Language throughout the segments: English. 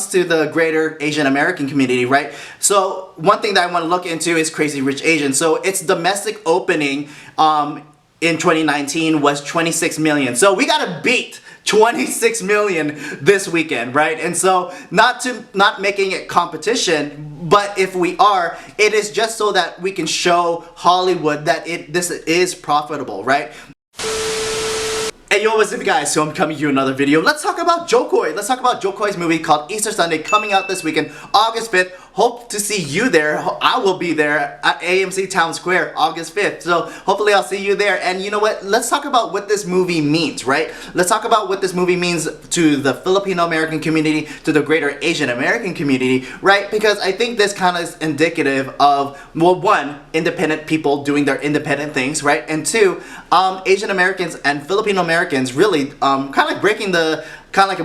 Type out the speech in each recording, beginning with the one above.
to the greater Asian American community, right? So one thing that I want to look into is Crazy Rich Asians. So its domestic opening in 2019 was 26 million. So we gotta beat 26 million this weekend, right? And so not making it competition, but if we are, it is just so that we can show Hollywood that this is profitable, right? Hey yo, what's up guys? So I'm coming to you another video. Let's talk about Jokoy. Let's talk about Jokoy's movie called Easter Sunday, coming out this weekend, August 5th. Hope to see you there. I will be there at AMC Town Square, August 5th. So hopefully I'll see you there. And you know what? Let's talk about what this movie means, right? Let's talk about what this movie means to the Filipino American community, to the greater Asian American community, right? Because I think this kind of is indicative of, well, one, independent people doing their independent things, right? And two, Asian Americans and Filipino Americans really kind of like breaking the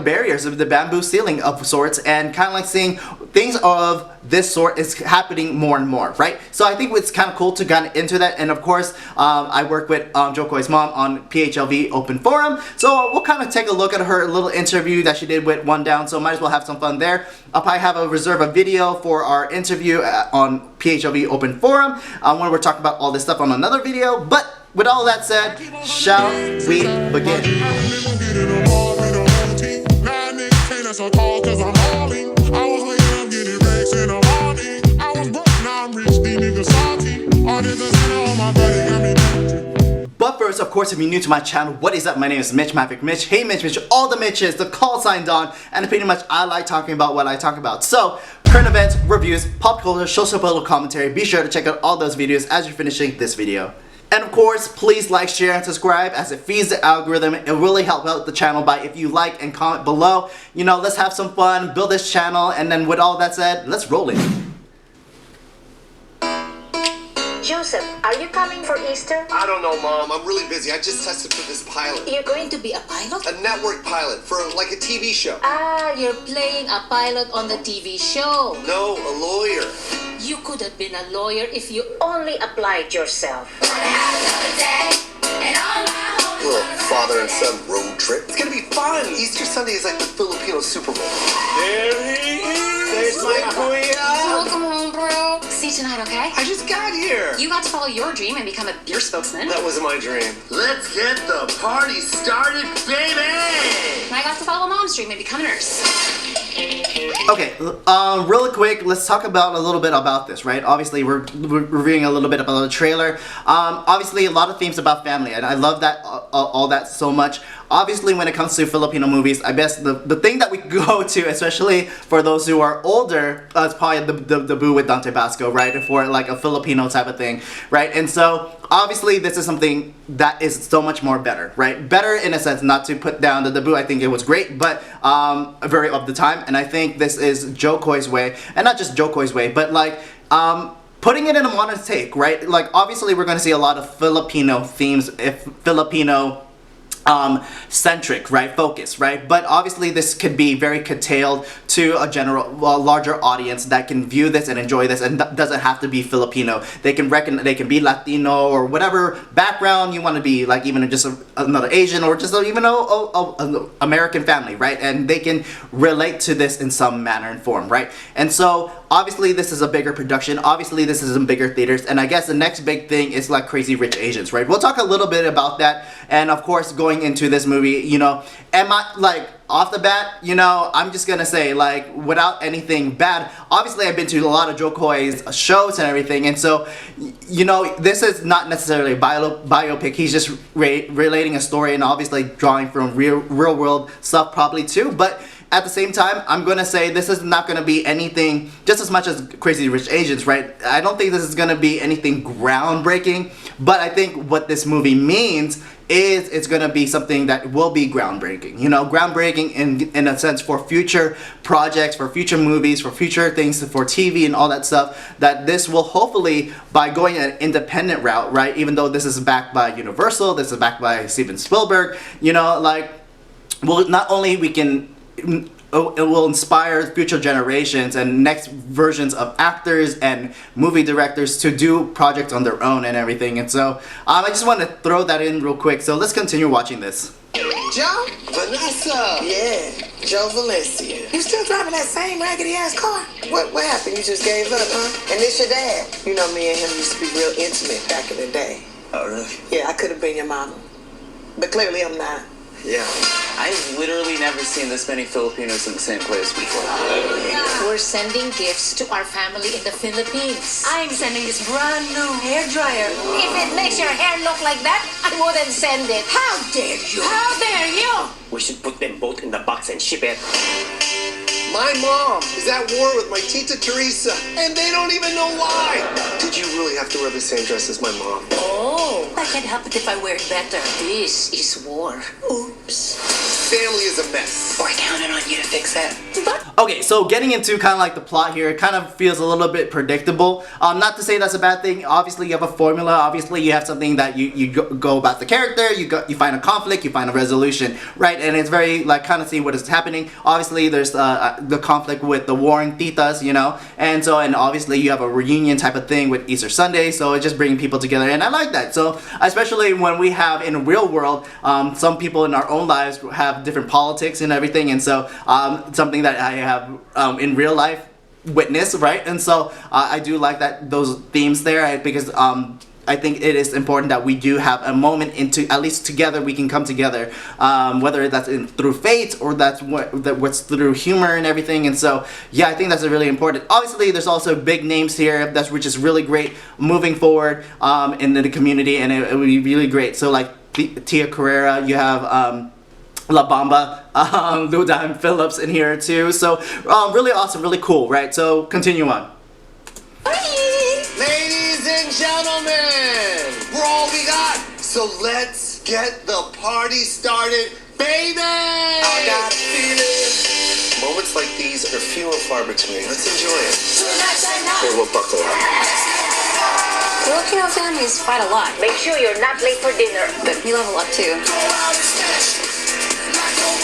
barriers of the bamboo ceiling of sorts, and kind of like seeing things of this sort is happening more and more, right? So I think it's kind of cool to get into that. And of course, I work with Jokoy's mom on PHLV Open Forum, so we'll kind of take a look at her little interview that she did with One Down, so might as well have some fun there. I'll probably have a video for our interview on PHLV Open Forum when we're talking about all this stuff on another video. But with all that said, shall we begin? So tall cause I'm hauling. I was waking up getting racks in the morning. I was broke, now I'm rich, these niggas salty. All this center on my body got me. But first, of course, if you're new to my channel, what is up? My name is Mitch, Maverick Mitch. Hey Mitch, all the Mitches, the call sign Don, and pretty much I like talking about what I talk about. So, current events, reviews, pop culture, social political commentary, be sure to check out all those videos as you're finishing this video. And of course, please like, share, and subscribe as it feeds the algorithm. It really helps out the channel by if you like and comment below. You know, let's have some fun, build this channel, and then with all that said, let's roll it. Joseph, are you coming for Easter? I don't know, Mom. I'm really busy. I just tested for this pilot. You're going to be a pilot? A network pilot for like a TV show. Ah, you're playing a pilot on the TV show. No, a lawyer. You could have been a lawyer if you only applied yourself. Little father and son road trip. It's gonna be fun. Easter Sunday is like the Filipino Super Bowl. There he is. There's my kuya. Welcome home, bro. See you tonight, okay? I just got here. You got to follow your dream and become a beer spokesman. That wasn't my dream. Let's get the party started, baby. And I got to follow mom's dream and become a nurse. Okay, really quick, let's talk about a little bit about this, right? Obviously, we're reviewing a little bit about the trailer. Obviously, a lot of themes about family, and I love that all that so much. Obviously, when it comes to Filipino movies, I guess the thing that we go to, especially for those who are older, is probably the Boo with Dante Basco, right? For like a Filipino type of thing, right? And so, obviously, this is something that is so much more better, right? Better in a sense, not to put down the Boo. I think it was great, but very of the time. And I think this is Jokoy's way, and not just Jokoy's way, but like putting it in a modern take, right? Like obviously, we're going to see a lot of Filipino themes, if Filipino centric, right, focus, right, but obviously this could be very curtailed to a larger audience that can view this and enjoy this, and doesn't have to be Filipino. They can be Latino or whatever background you want to be, like even just another Asian or just even an American family, right, and they can relate to this in some manner and form, right, and so obviously this is a bigger production, obviously this is in bigger theaters, and I guess the next big thing is like Crazy Rich Asians, right? We'll talk a little bit about that, and of course going into this movie, you know, am I like off the bat, you know, I'm just gonna say, like, without anything bad, obviously I've been to a lot of Jokoy's shows and everything, and so, you know, this is not necessarily a biopic. He's just relating a story and obviously drawing from real world stuff probably too, but at the same time, I'm gonna say this is not gonna be anything just as much as Crazy Rich Asians, right? I don't think this is gonna be anything groundbreaking, but I think what this movie means is it's gonna be something that will be groundbreaking. You know, groundbreaking in a sense for future projects, for future movies, for future things, for TV and all that stuff, that this will hopefully, by going an independent route, right? Even though this is backed by Universal, this is backed by Steven Spielberg, you know, like, well, not only we can, it will inspire future generations and next versions of actors and movie directors to do projects on their own and everything. And so I just want to throw that in real quick. So let's continue watching this. Joe? Vanessa. Yeah, Joe Valencia. You still driving that same raggedy ass car? What happened? You just gave up, huh? And this your dad? You know, me and him used to be real intimate back in the day. Oh, really? Yeah, I could have been your mama. But clearly I'm not. Yeah. I've literally never seen this many Filipinos in the same place before. We're sending gifts to our family in the Philippines. I'm sending this brand new hair dryer. If it makes your hair look like that, I wouldn't send it. How dare you? How dare you? We should put them both in the box and ship it. My mom is at war with my Tita Teresa, and they don't even know why. Did you really have to wear the same dress as my mom? Oh, I can't help it if I wear it better. This is war. Oops. Family is a mess. We're counting on you to fix that. Okay, so getting into kind of like the plot here, it kind of feels a little bit predictable. Not to say that's a bad thing. Obviously, you have a formula. Obviously, you have something that you go about the character. You find a conflict. You find a resolution, right? And it's very like kind of see what is happening. Obviously, there's the conflict with the warring titas, you know, and obviously you have a reunion type of thing with Easter Sunday. So it's just bringing people together, and I like that. So especially when we have in the real world, some people in our own lives have different politics and everything, and so something that I have in real life witnessed, right? And so I do like that those themes there, because I think it is important that we do have a moment into at least together we can come together, whether that's through faith or what's through humor and everything. And so yeah, I think that's really important. Obviously, there's also big names here which is really great moving forward in the community, and it would be really great. So like Tia Carrera, you have La Bamba, Luda and Phillips in here too. So really awesome, really cool, right? So continue on. Ladies and gentlemen, we're all we got. So let's get the party started, baby! I got a feeling. Moments like these are few and far between. Let's enjoy it. Here, we'll buckle up. Filipino families fight a lot. Make sure you're not late for dinner. But we level up too.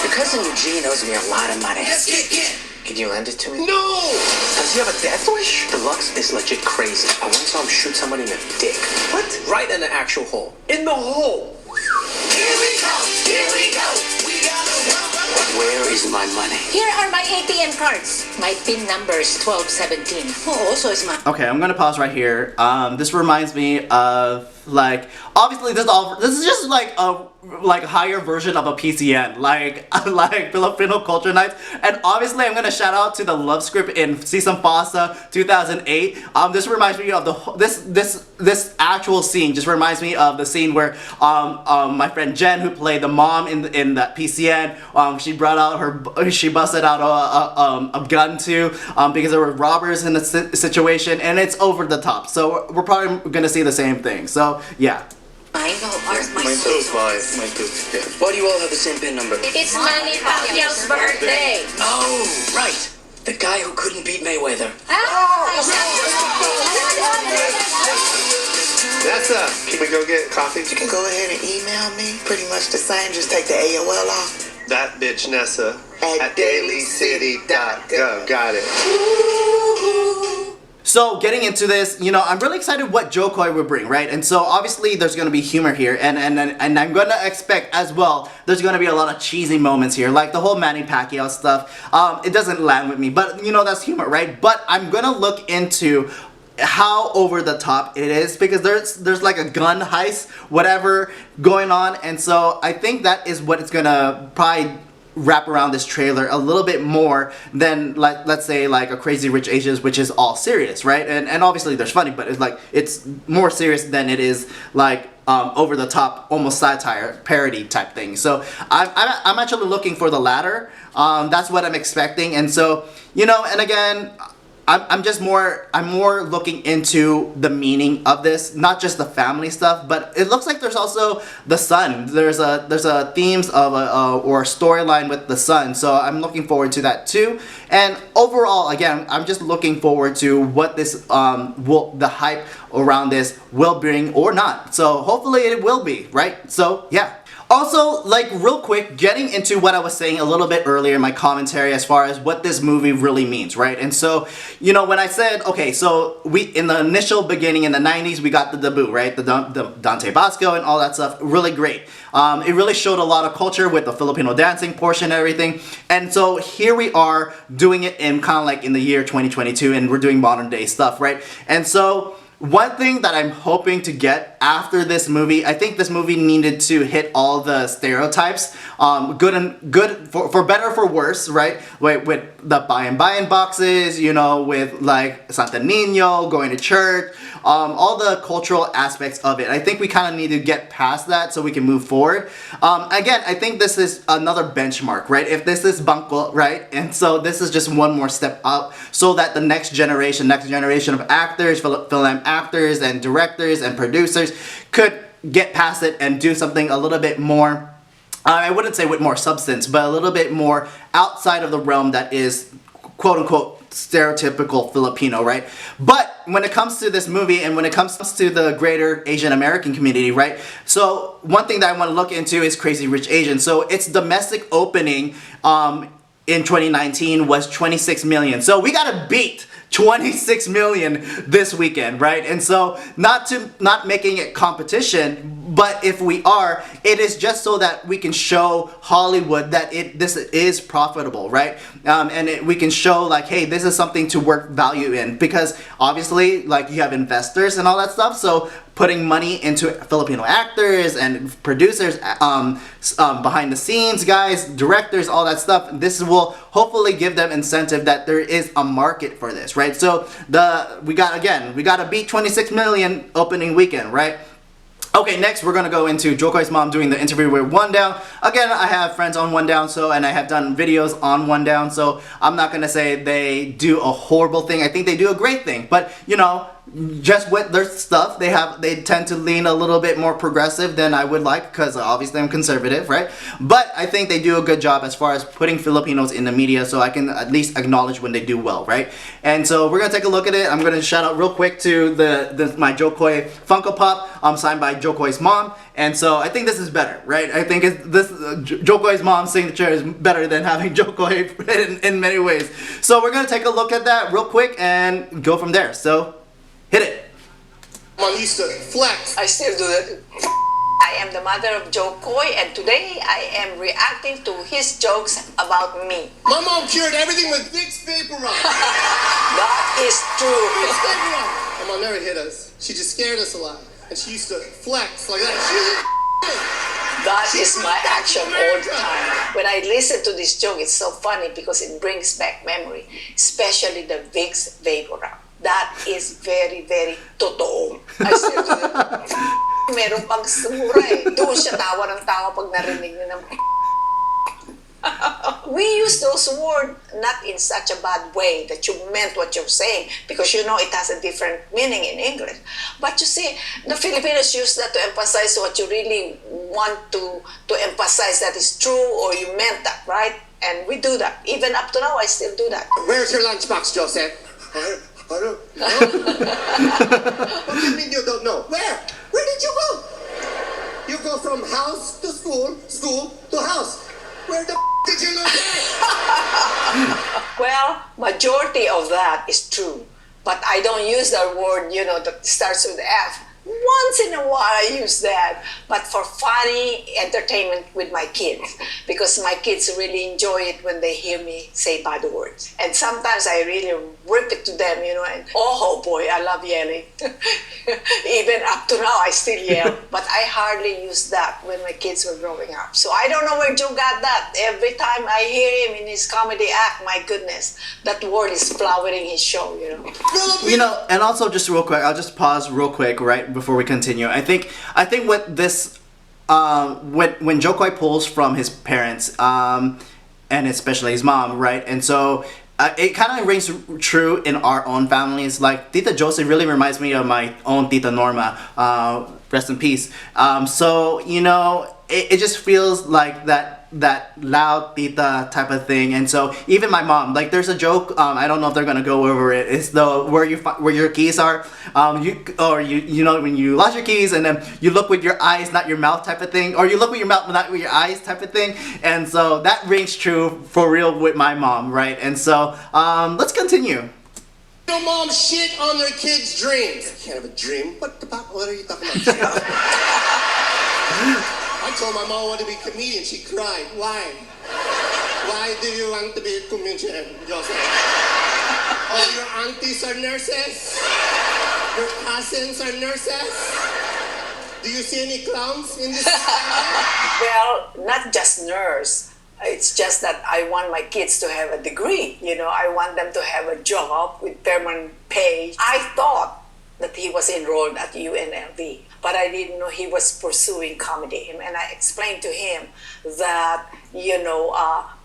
Your cousin Eugene owes me a lot of money. Can you lend it to me? No! Does he have a death wish? Deluxe is legit crazy. I once saw him shoot somebody in the dick. What? Right in the actual hole. In the hole! Here we go! Here we go! We gotta Where is my money? Here are my ATM cards. My PIN number is 1217. Oh, so is my. Okay, I'm gonna pause right here. This reminds me of like obviously this is just like a higher version of a PCN, like Filipino culture nights. And obviously I'm gonna shout out to the love script in Season Pasa 2008. This reminds me of this actual scene. Just reminds me of the scene where my friend Jen, who played the mom in that PCN, she busted out a gun too, because there were robbers in the situation, and it's over the top. So we're probably gonna see the same thing. So yeah. Mine Mine too. Mine too. Yeah. Why do you all have the same PIN number? It's Manny Pacquiao's birthday. Oh, right. The guy who couldn't beat Mayweather. Can we go get coffee? You can go ahead and email me. Pretty much the same. Just take the AOL off. That bitch Nessa At dailycity.gov. Got it. So getting into this, you know, I'm really excited what Jokoy will bring, right? And so obviously there's gonna be humor here, and I'm gonna expect as well there's gonna be a lot of cheesy moments here, like the whole Manny Pacquiao stuff. It doesn't land with me, but you know, that's humor, right? But I'm gonna look into how over the top it is, because there's like a gun heist, whatever going on, and so I think that is what it's gonna probably wrap around this trailer a little bit more than let's say like a Crazy Rich Asians, which is all serious, right? And obviously there's funny, but it's more serious than it is like over the top, almost satire parody type thing. So I'm actually looking for the latter. That's what I'm expecting, and so you know, and again, I'm more looking into the meaning of this, not just the family stuff, but it looks like there's also the son. There's a themes of or a storyline with the son, so I'm looking forward to that too. And overall, again, I'm just looking forward to what this the hype around this will bring or not. So hopefully it will be, right? So yeah. Also, like, real quick, getting into what I was saying a little bit earlier in my commentary as far as what this movie really means, right? And so, you know, when I said, okay, so we, in the initial beginning in the 90s, we got the debut, right? The Dante Basco and all that stuff, really great. It really showed a lot of culture with the Filipino dancing portion and everything. And so here we are doing it in kind of like in the year 2022, and we're doing modern day stuff, right? And so, one thing that I'm hoping to get after this movie, I think this movie needed to hit all the stereotypes, good for better or for worse, right? With the buy-in boxes, you know, with like Santa Nino, going to church, all the cultural aspects of it. I think we kind of need to get past that so we can move forward. Again, I think this is another benchmark, right? If this is Bangko, right? And so this is just one more step up so that the next generation of actors, film actors and directors and producers could get past it and do something a little bit more, I wouldn't say with more substance, but a little bit more outside of the realm that is quote unquote stereotypical Filipino, right? But when it comes to this movie and when it comes to the greater Asian American community, right? So one thing that I want to look into is Crazy Rich Asians. So its domestic opening in 2019 was 26 million. So we gotta beat 26 million this weekend, right? And so not making it competition, but if we are, it is just so that we can show Hollywood that this is profitable, right? And we can show like, hey, this is something to work value in, because obviously like you have investors and all that stuff, so putting money into Filipino actors and producers, behind the scenes guys, directors, all that stuff, this will hopefully give them incentive that there is a market for this, right? So we gotta beat 26 million opening weekend, right? Okay, next we're gonna go into Jokoy's mom doing the interview with One Down. Again, I have friends on One Down, and I have done videos on One Down, so I'm not gonna say they do a horrible thing. I think they do a great thing, but you know, just with their stuff, they tend to lean a little bit more progressive than I would like, because obviously I'm conservative, right? But I think they do a good job as far as putting Filipinos in the media, so I can at least acknowledge when they do well, right? And so we're gonna take a look at it. I'm gonna shout out real quick to my Jokoy Funko Pop, signed by Jokoy's mom. And so I think this is better, right? I think Jokoy's mom's signature is better than having Jokoy in many ways. So we're gonna take a look at that real quick and go from there. So hit it. I'm on Easter. Flex. I still do that. I am the mother of Jokoy, and today I am reacting to his jokes about me. My mom cured everything with Vicks Vapor Rub. That is true. Vicks Vapor Rub. My mom never hit us. She just scared us a lot. And she used to flex like that. That is my action all the time. When I listen to this joke, it's so funny because it brings back memory, especially the Vicks Vapor Rub. That is very, very totoo. I still do that. Meron pang sumura eh. Doon siya tawa ng tawa pag narinig niya ng we use those words not in such a bad way that you meant what you're saying, because you know it has a different meaning in English. But you see, the Filipinos use that to emphasize what you really want to emphasize that is true or you meant that, right? And we do that. Even up to now, I still do that. Where's your lunchbox, Joseph? I don't know. What do you mean you don't know? Where? Where did you go? You go from house to school, school to house. Where the did you learn that? Well, majority of that is true. But I don't use that word, you know, that starts with F. Once in a while I use that, but for funny entertainment with my kids, because my kids really enjoy it when they hear me say bad words. And sometimes I really rip it to them, you know, and oh boy, I love yelling. Even up to now I still yell, but I hardly used that when my kids were growing up. So I don't know where Joe got that. Every time I hear him in his comedy act, my goodness, that word is flowering his show, you know. You know, and also just real quick, I'll just pause real quick, right, before we continue. I think what this when Jokoy pulls from his parents, and especially his mom, right, and so it kind of rings true in our own families. Like Tita Josie really reminds me of my own Tita Norma, rest in peace. So you know, it just feels like that. that loud tita type of thing. And so even my mom, like there's a joke, I don't know if they're gonna go over it. It's the where your keys are, you know when you lost your keys and then you look with your eyes, not your mouth type of thing, or you look with your mouth, not with your eyes type of thing. And so that rings true for real with my mom, right? And so let's continue. No mom shit on their kids' dreams. I can't have a dream. What are you talking about? I told my mom I wanted to be a comedian. She cried. Why? Why do you want to be a comedian, Josie? All your aunties are nurses? Your cousins are nurses? Do you see any clowns in this family? Well, not just nurse. It's just that I want my kids to have a degree. You know, I want them to have a job with permanent pay. I thought that he was enrolled at UNLV, but I didn't know he was pursuing comedy. And I explained to him that, you know,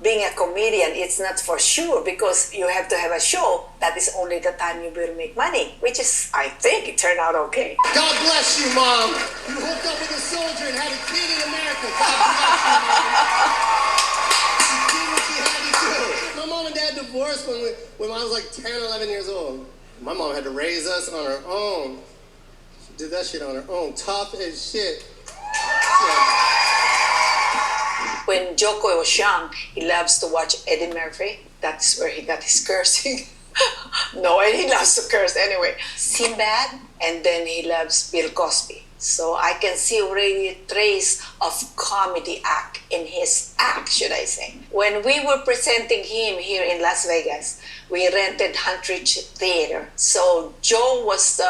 being a comedian, it's not for sure because you have to have a show. That is only the time you will make money, which is, I think it turned out okay. God bless you, Mom. You hooked up with a soldier and had a kid in America. God bless you, Mom. My mom and dad divorced when I was like 10, 11 years old. My mom had to raise us on her own. She did that shit on her own. Tough as shit. When Jokoy was young, he loves to watch Eddie Murphy. That's where he got his cursing. No, and he loves to curse anyway. Sinbad, and then he loves Bill Cosby. So I can see already a trace of comedy act in his act, should I say. When we were presenting him here in Las Vegas, we rented Huntridge Theater. So Joe was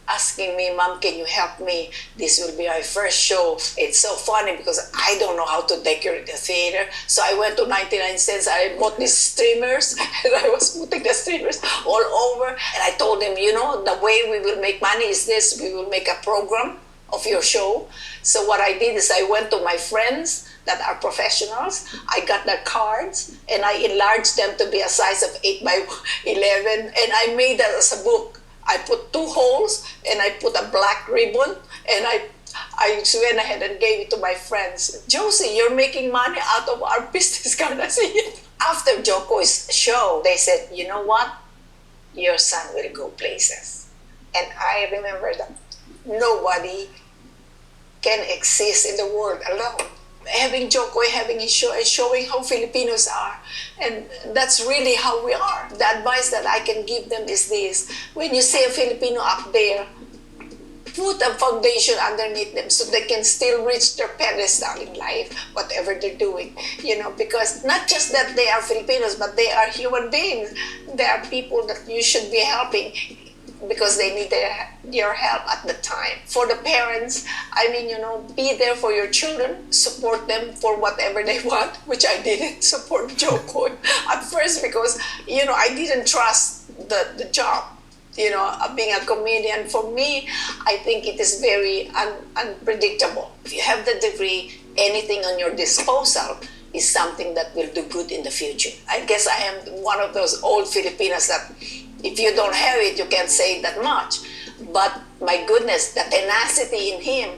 asking me, Mom, can you help me? This will be our first show. It's so funny because I don't know how to decorate the theater. So I went to 99 cents. I bought these streamers and I was putting the streamers all over. And I told him, you know, the way we will make money is this. We will make a program of your show. So what I did is I went to my friends that are professionals. I got their cards and I enlarged them to be a size of 8 by 11. And I made that as a book. I put 2 holes and I put a black ribbon and I went ahead and gave it to my friends. Josie, you're making money out of our business card. I see. After Jokoy's show, they said, you know what? Your son will go places. And I remember that nobody can exist in the world alone. Having Jokoy, having his show, and showing how Filipinos are. And that's really how we are. The advice that I can give them is this. When you see a Filipino up there, put a foundation underneath them so they can still reach their pedestal in life, whatever they're doing. You know, because not just that they are Filipinos, but they are human beings. They are people that you should be helping because they need your help at the time. For the parents, I mean, you know, be there for your children, support them for whatever they want, which I didn't support Jokoy at first because, you know, I didn't trust the job. You know, being a comedian, for me, I think it is very unpredictable. If you have the degree, anything on your disposal is something that will do good in the future. I guess I am one of those old Filipinos that if you don't have it, you can't say that much. But my goodness, the tenacity in him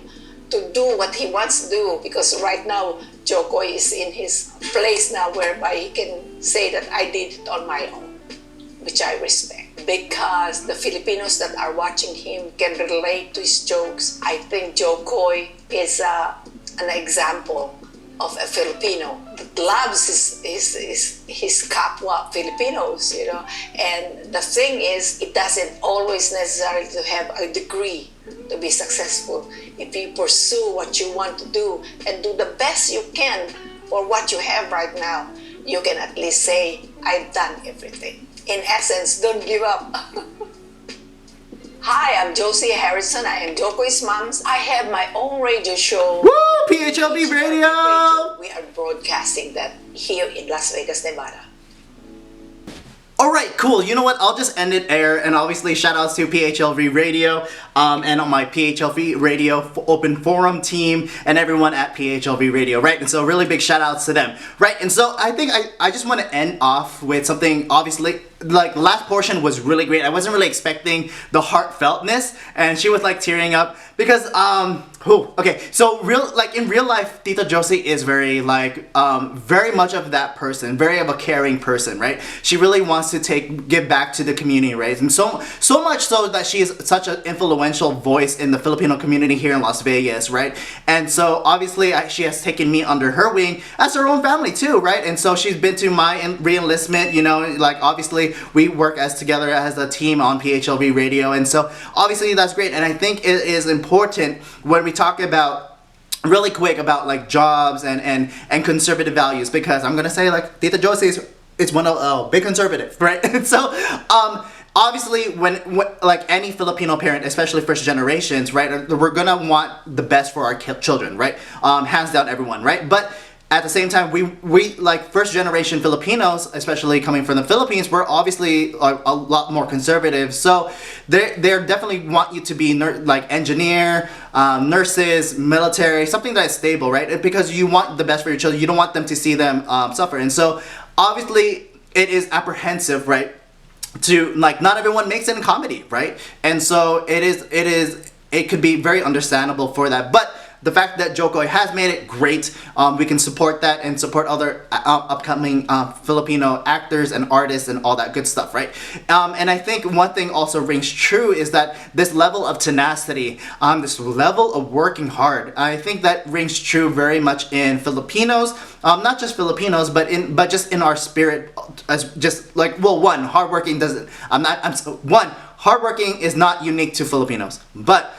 to do what he wants to do, because right now, Jokoy is in his place now whereby he can say that I did it on my own, which I respect. Because the Filipinos that are watching him can relate to his jokes. I think Jokoy is an example of a Filipino that loves his kapwa Filipinos, you know. And the thing is, it doesn't always necessarily to have a degree to be successful. If you pursue what you want to do and do the best you can for what you have right now, you can at least say, I've done everything. In essence, don't give up. Hi, I'm Josie Harrison. I am Jokoy's mom. I have my own radio show. Woo! PHLV Radio! We are broadcasting that here in Las Vegas, Nevada. Alright, cool. You know what? I'll just end it there. And obviously, shout outs to PHLV Radio and on my PHLV Radio Open Forum team and everyone at PHLV Radio, right? And so, really big shout outs to them, right? And so, I think I just want to end off with something, obviously, like, the last portion was really great. I wasn't really expecting the heartfeltness, and she was like tearing up because, Oh, okay. So in real life, Tita Josie is very very much of that person, very of a caring person, right? She really wants to give back to the community, right? And so much so that she is such an influential voice in the Filipino community here in Las Vegas, right? And so obviously she has taken me under her wing as her own family too, right? And so she's been to my re-enlistment, you know, like obviously we work together as a team on PHLV radio, and so obviously that's great. And I think it is important when we talk about really quick about like jobs and conservative values, because I'm gonna say like Tita Josie is one of big conservative, right? And so obviously when like any Filipino parent, especially first generations, right, we're gonna want the best for our children, right? Hands down, everyone, right? But at the same time, we like first generation Filipinos, especially coming from the Philippines, we're obviously a lot more conservative. So they definitely want you to be like engineer, nurses, military, something that is stable, right? Because you want the best for your children. You don't want them to see them suffer. And so obviously it is apprehensive, right? To like, not everyone makes it in comedy, right? And so it could be very understandable for that. But the fact that Jokoy has made it great, we can support that and support other upcoming Filipino actors and artists and all that good stuff, right? And I think one thing also rings true is that this level of tenacity, this level of working hard, I think that rings true very much in Filipinos, not just Filipinos, but just in our spirit, as just like, well, hardworking is not unique to Filipinos, but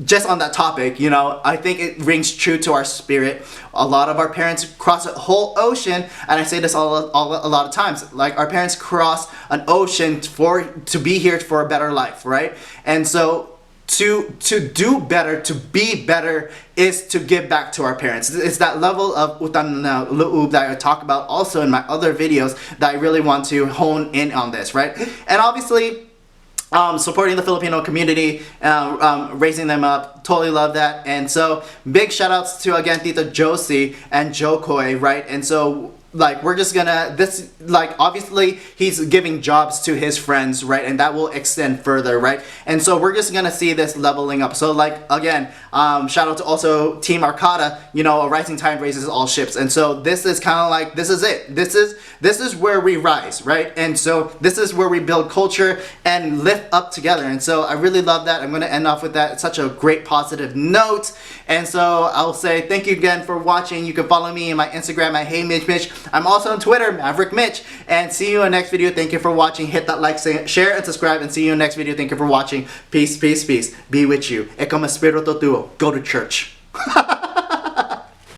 just on that topic, you know, I think it rings true to our spirit. A lot of our parents cross a whole ocean, and I say this a lot of times, like our parents cross an ocean to be here for a better life, right? And so to do better, to be better, is to give back to our parents. It's that level of utang na loob that I talk about also in my other videos that I really want to hone in on this, right? And obviously, supporting the Filipino community, raising them up, totally love that. And so big shout outs to again Tita Josie and Jokoy, right? And so like we're just gonna obviously he's giving jobs to his friends, right? And that will extend further, right? And so we're just gonna see this leveling up. So like again, shout out to also Team Arcada, you know, a rising tide raises all ships. And so this is kind of like, this is it. This is where we rise, right? And so this is where we build culture and lift up together. And so I really love that. I'm gonna end off with that. It's such a great positive note. And so I'll say thank you again for watching. You can follow me in my Instagram at Hey Mitch. I'm also on Twitter, Maverick Mitch. And see you in the next video. Thank you for watching. Hit that like, share, and subscribe. And see you in the next video. Thank you for watching. Peace, peace, peace. Be with you. Ecco espiritu tuo. Go to church.